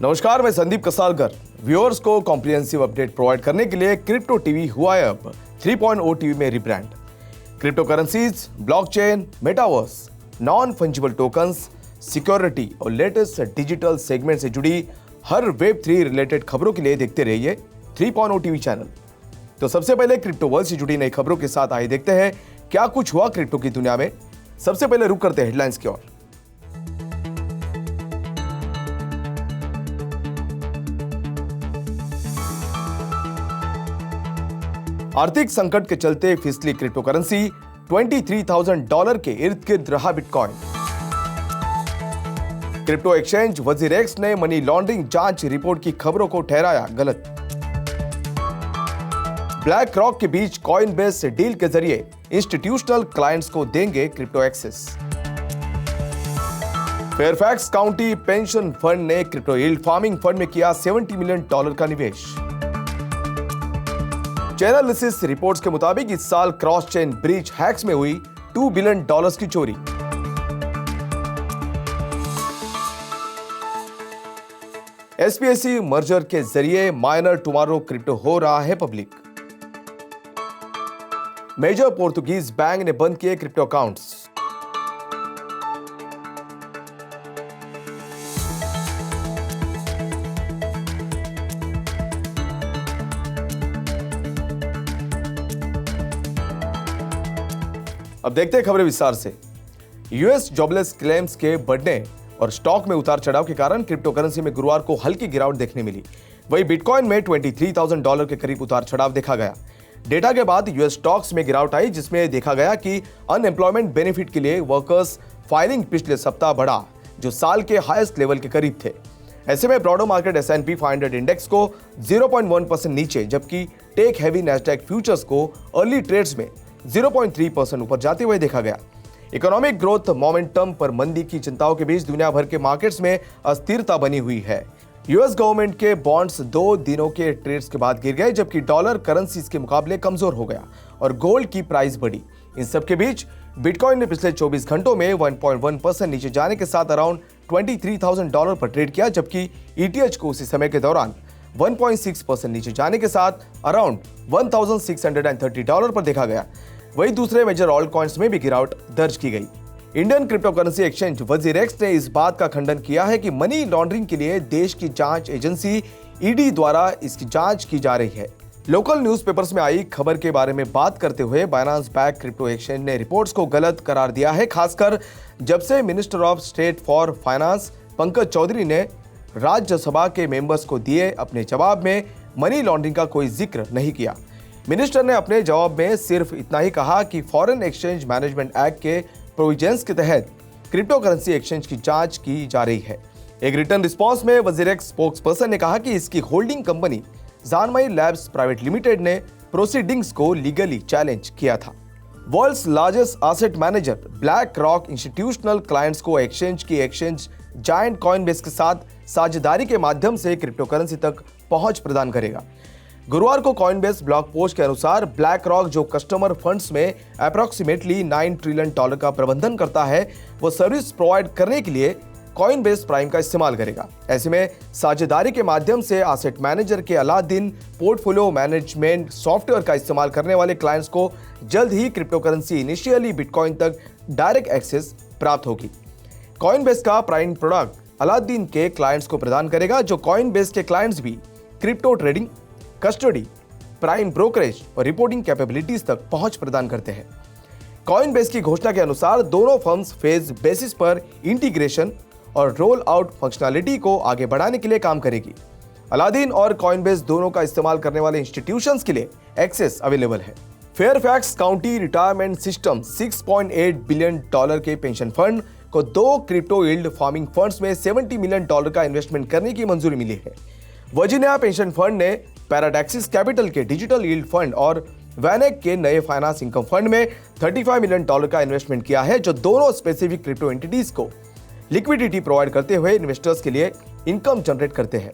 नमस्कार, मैं संदीप कसालकर। व्यूअर्स को कॉम्प्रिहेंसिव अपडेट प्रोवाइड करने के लिए क्रिप्टो टीवी हुआ है अब 3.0 टीवी में rebrand. Crypto currencies, blockchain, metaverse, non fungible tokens, security और लेटेस्ट डिजिटल सेगमेंट से जुड़ी हर वेब3 रिलेटेड खबरों के लिए देखते रहिए 3.0 टीवी चैनल। तो सबसे पहले क्रिप्टो वर्ल्ड से जुड़ी नई खबरों के साथ आइए देखते हैं क्या कुछ हुआ क्रिप्टो की दुनिया में। सबसे पहले रुक करते हैं हेडलाइंस की ओर। आर्थिक संकट के चलते फिसली क्रिप्टो करेंसी, $23,000 के इर्द गिर्द रहा बिटकॉइन। क्रिप्टो एक्सचेंज वजीरेक्स ने मनी लॉन्ड्रिंग जांच रिपोर्ट की खबरों को ठहराया गलत। ब्लैक रॉक के बीच कॉइनबेस डील के जरिए इंस्टीट्यूशनल क्लाइंट्स को देंगे crypto access. Fairfax county pension fund ने क्रिप्टो यील्ड फार्मिंग फंड में किया $70 मिलियन का निवेश। चैनलिसिस रिपोर्ट्स के मुताबिक इस साल क्रॉस चेन ब्रीच हैक्स में हुई $2 बिलियन की चोरी। SPSE मर्जर के जरिए माइनर टुमारो क्रिप्टो हो रहा है पब्लिक। मेजर पोर्तुगीज बैंक ने बंद किए क्रिप्टो अकाउंट्स। अब देखते हैं खबरें विस्तार से। यूएस जॉबलेस क्लेम्स के बढ़ने और स्टॉक में उतार चढ़ाव के कारण क्रिप्टो करेंसी में गुरुवार को हल्की गिरावट देखने मिली। वहीं बिटकॉइन में $23,000 के करीब उतार चढ़ाव देखा गया। डेटा के बाद यूएस स्टॉक्स में गिरावट आई, जिसमें देखा गया कि अनएम्प्लॉयमेंट बेनिफिट के लिए वर्कर्स फाइलिंग पिछले सप्ताह बढ़ा, जो साल के हाईएस्ट लेवल के करीब थे। ऐसे में ब्रॉडर मार्केट S&P 500 इंडेक्स को 0.1% नीचे, जबकि टेक हैवी नैस्डैक फ्यूचर्स को अर्ली ट्रेड्स में 0.3% ऊपर जाते हुए देखा गया। इकोनॉमिक ग्रोथ मोमेंटम पर मंदी की चिंताओं के बीच दुनिया भर के मार्केट्स में अस्थिरता बनी हुई है। यूएस गवर्नमेंट के बॉन्ड्स 2 दिनों के ट्रेड्स के बाद गिर गए, जबकि डॉलर करेंसीज के मुकाबले कमजोर हो गया और गोल्ड की प्राइस बढ़ी। इन सब के बीच बिटकॉइन ने पिछले 24 घंटों में 1.1% नीचे जाने के साथ अराउंड $23,000 पर ट्रेड किया, जबकि ETH को उसी समय के दौरान 1.6% नीचे जाने के साथ अराउंड $1,630 पर देखा गया। वही दूसरे मेजर ऑल्ट कॉइन्स में भी गिरावट दर्ज की गई। Indian crypto currency exchange WazirX ने इस बात का खंडन किया है कि मनी लॉन्ड्रिंग के लिए देश की जांच एजेंसी ED द्वारा इसकी जांच की जा रही है। लोकल न्यूज़पेपर्स में आई खबर के बारे में बात करते हुए बाइनेंस बैक क्रिप्टो एक्सचेंज ने रिपोर्ट्स को गलत करार दिया है, खासकर जब से minister of state for finance Pankaj Chaudhary ने राज्यसभा के मेंबर्स को दिए अपने जवाब में मनी लॉन्ड्रिंग का कोई जिक्र नहीं किया। मिनिस्टर ने अपने जवाब में सिर्फ इतना ही कहा कि फॉरेन एक्सचेंज मैनेजमेंट एक्ट के प्रोविजंस के तहत क्रिप्टो करेंसी एक्सचेंज की जांच की जा रही है। एक रिटर्न रिस्पांस में वजीरेक्स स्पोक्सपर्सन ने कहा कि इसकी holding company Zanmai labs private limited ने प्रोसीडिंग्स को लीगली चैलेंज किया था। World's largest asset manager BlackRock institutional clients को एक्सचेंज की एक्सचेंज जायंट कॉइनबेस के साथ साझेदारी के माध्यम से क्रिप्टो करेंसी तक पहुंच प्रदान करेगा। गुरुवार को कॉइनबेस ब्लॉग पोस्ट के अनुसार ब्लैक रॉक, जो कस्टमर फंड्स में अप्रॉक्सीमेटली $9 ट्रिलियन का प्रबंधन करता है, वो सर्विस प्रोवाइड करने के लिए कॉइनबेस प्राइम का इस्तेमाल करेगा। ऐसे में साझेदारी के माध्यम से एसेट मैनेजर के अलादीन पोर्टफोलियो मैनेजमेंट सॉफ्टवेयर का इस्तेमाल करने वाले क्लाइंट्स को जल्द ही क्रिप्टो करेंसी इनिशियली बिटकॉइन तक डायरेक्ट एक्सेस प्राप्त होगी। कॉइनबेस का प्राइम प्रोडक्ट अलादीन के क्लाइंट्स को प्रदान करेगा, जो कॉइनबेस के क्लाइंट्स भी crypto trading, custody, prime brokerage और रिपोर्टिंग कैपेबिलिटीज तक पहुंच प्रदान करते हैं। कॉइनबेस की घोषणा के अनुसार दोनों फर्म्स फेज बेसिस पर इंटीग्रेशन और रोल आउट फंक्शनैलिटी को आगे बढ़ाने के लिए काम करेगी। अलादीन और कॉइनबेस दोनों का इस्तेमाल करने वाले इंस्टीट्यूशंस के लिए एक्सेस अवेलेबल है। Fairfax county retirement system $6.8 billion के पेंशन फंड को 2 क्रिप्टो यील्ड फार्मिंग फंड्स में $70 मिलियन का इन्वेस्टमेंट करने की मंजूरी मिली है। वर्जीनिया पेंशन फंड ने पैराडैक्सिस कैपिटल के डिजिटल यील्ड फंड और वैनेक के नए फाइनेंस इनकम फंड में $35 मिलियन का इन्वेस्टमेंट किया है, जो दोनों स्पेसिफिक क्रिप्टो एंटिटीज को लिक्विडिटी प्रोवाइड करते हुए इन्वेस्टर्स के लिए इनकम जनरेट करते हैं।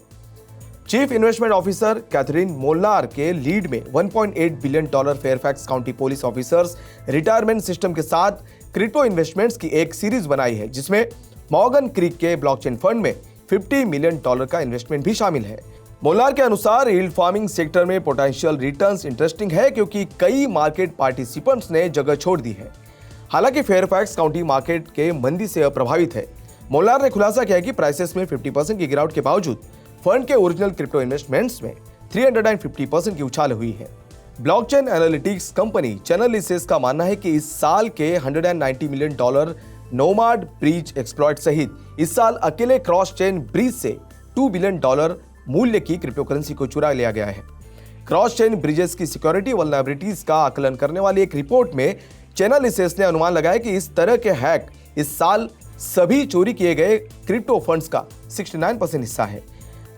Chief investment officer Catherine Molnar के लीड में $1.8 billion Fairfax county police officers retirement system के साथ क्रिप्टो इन्वेस्टमेंट्स की एक सीरीज बनाई है, जिसमें मॉर्गन क्रीक के ब्लॉकचेन फंड में $50 मिलियन का इन्वेस्टमेंट भी शामिल है। मोल्लार के अनुसार यील्ड फार्मिंग सेक्टर में पोटेंशियल रिटर्न्स इंटरेस्टिंग है क्योंकि कई मार्केट पार्टिसिपेंट्स ने जगह छोड़ दी है। हालांकि फेयरफैक्स काउंटी मार्केट के मंदी से अप्रभावित है। मोल्लार ने खुलासा किया कि प्राइसेस में 50% की गिरावट के बावजूद फंड के ओरिजिनल क्रिप्टो इन्वेस्टमेंट्स में 350% की उछाल हुई है। ब्लॉकचेन एनालिटिक्स कंपनी चैनलिसिस का मानना है कि इस साल के $190 मिलियन नोमाड ब्रिज एक्सप्लॉइट सहित इस साल अकेले क्रॉस चेन ब्रिज से $2 बिलियन मूल्य की क्रिप्टो करेंसी को चुरा लिया गया है। क्रॉस चेन ब्रिजेस की सिक्योरिटी वल्नरेबिलिटीज का आकलन करने वाली एक रिपोर्ट में चैनलिसिस ने अनुमान लगाया कि इस तरह के हैक इस साल सभी चोरी किए गए क्रिप्टो फंड्स का 69% हिस्सा है।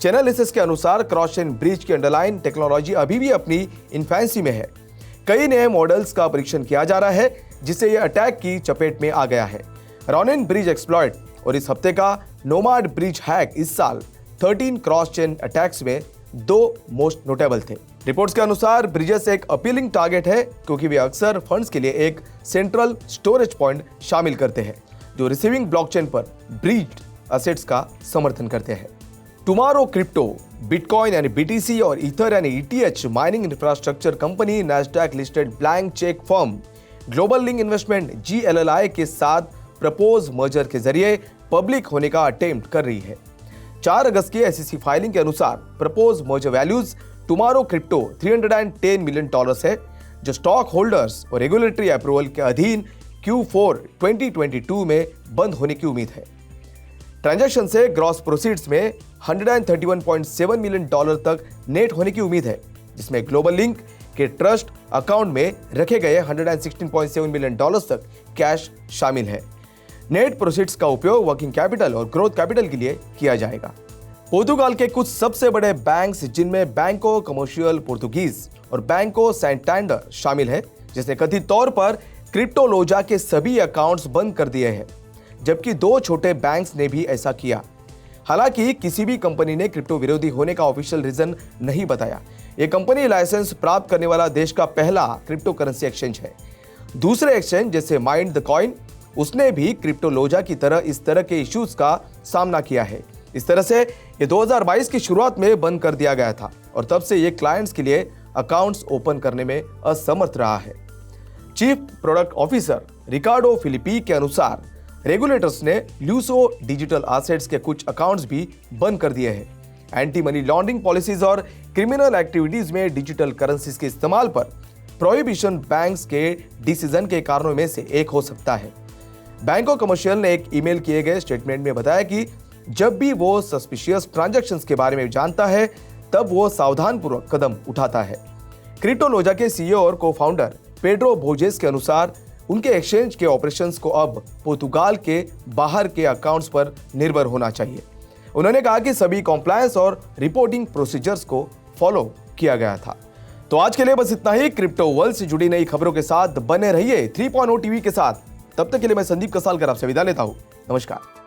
चैनलिसिस के अनुसार क्रॉस चेन ब्रिज की अंडरलाइन टेक्नोलॉजी अभी भी अपनी इन्फेंसी में है। कई नए मॉडल्स का परीक्षण किया जा रहा है जिससे यह अटैक की चपेट में आ गया है। रॉनिन ब्रिज एक्सप्लॉइट और इस हफ्ते का नोमाड ब्रिज हैक इस साल 13 क्रॉस चेन अटैक्स में 2 मोस्ट नोटेबल थे। रिपोर्ट्स के अनुसार ब्रिजेस एक अपीलिंग टारगेट है क्योंकि वे अक्सर फंड्स के लिए एक सेंट्रल स्टोरेज पॉइंट शामिल करते हैं जो रिसीविंग ब्लॉकचेन पर ब्रीज्ड एसेट्स का समर्थन करते हैं। टुमारो क्रिप्टो, बिटकॉइन यानी BTC और ईथर यानी ETH mining infrastructure company Nasdaq listed blank cheque firm global link investment GLLI के साथ प्रपोज मर्जर के जरिए पब्लिक होने का अटेम्प्ट कर रही है। 4 अगस्त की SEC फाइलिंग के अनुसार propose merger values tomorrow crypto $310 million है जो स्टॉक होल्डर्स और रेगुलेटरी अप्रूवल के अधीन Q4 2022 में बंद होने की उम्मीद है। ट्रांजैक्शन से ग्रॉस प्रोसीड्स में $131.7 मिलियन तक नेट होने की उम्मीद है जिसमें ग्लोबल लिंक के ट्रस्ट अकाउंट में रखे गए $116.7 मिलियन तक कैश शामिल है। नेट प्रोसीड्स का उपयोग वर्किंग कैपिटल और ग्रोथ कैपिटल के लिए किया जाएगा। पोर्तुगाल के कुछ सबसे बड़े बैंक्स जिनमें बैंको कमर्शियल पोर्तुगीज और बैंको सैंटेंडर शामिल है जिसने कथित तौर पर क्रिप्टोलोजा के सभी अकाउंट्स बंद कर दिए हैं जबकि 2 छोटे बैंक्स ने भी ऐसा किया। हालांकि किसी भी कंपनी ने क्रिप्टो विरोधी होने का ऑफिशियल रीजन नहीं बताया। यह कंपनी लाइसेंस प्राप्त करने वाला देश का पहला क्रिप्टो करेंसी एक्सचेंज है। दूसरे एक्सचेंज जैसे माइंड द कॉइन उसने भी क्रिप्टोलोजा की तरह इस तरह के इश्यूज का सामना किया है। इस तरह से ये 2022 की शुरुआत में बंद कर दिया गया था और तब से ये क्लाइंट्स के लिए अकाउंट्स ओपन करने में असमर्थ रहा है। चीफ प्रोडक्ट ऑफिसर रिकार्डो फिलिपी के अनुसार रेगुलेटर्स ने ल्यूसो डिजिटल एसेट्स के कुछ अकाउंट्स भी बंद कर दिए हैं। एंटी मनी लॉन्ड्रिंग पॉलिसीज और क्रिमिनल एक्टिविटीज में डिजिटल करेंसीज के इस्तेमाल पर प्रोहिबिशन बैंक्स के डिसीजन के कारणों में से एक हो सकता है। बैंको कमर्शियल ने एक ईमेल किए गए स्टेटमेंट में बताया कि जब भी वो सस्पिशियस ट्रांजैक्शंस के बारे में जानता है तब वो सावधानपूर्वक कदम उठाता है। क्रिप्टोलोजा के CEO और को-फाउंडर पेड्रो बोजेस के अनुसार उनके एक्सचेंज के ऑपरेशंस को अब पोर्तुगाल के बाहर के अकाउंट्स पर निर्भर होना चाहिए। उन्होंने कहा कि सभी कॉम्प्लायंस और रिपोर्टिंग प्रोसीजर्स को फॉलो किया गया था। तो आज के लिए बस इतना ही। क्रिप्टो वर्ल्ड से जुड़ी नई खबरों के साथ बने रहिए 3.0 टीवी के साथ। तब तक के लिए मैं संदीप कसालकर आपसे विदा लेता हूं। नमस्कार।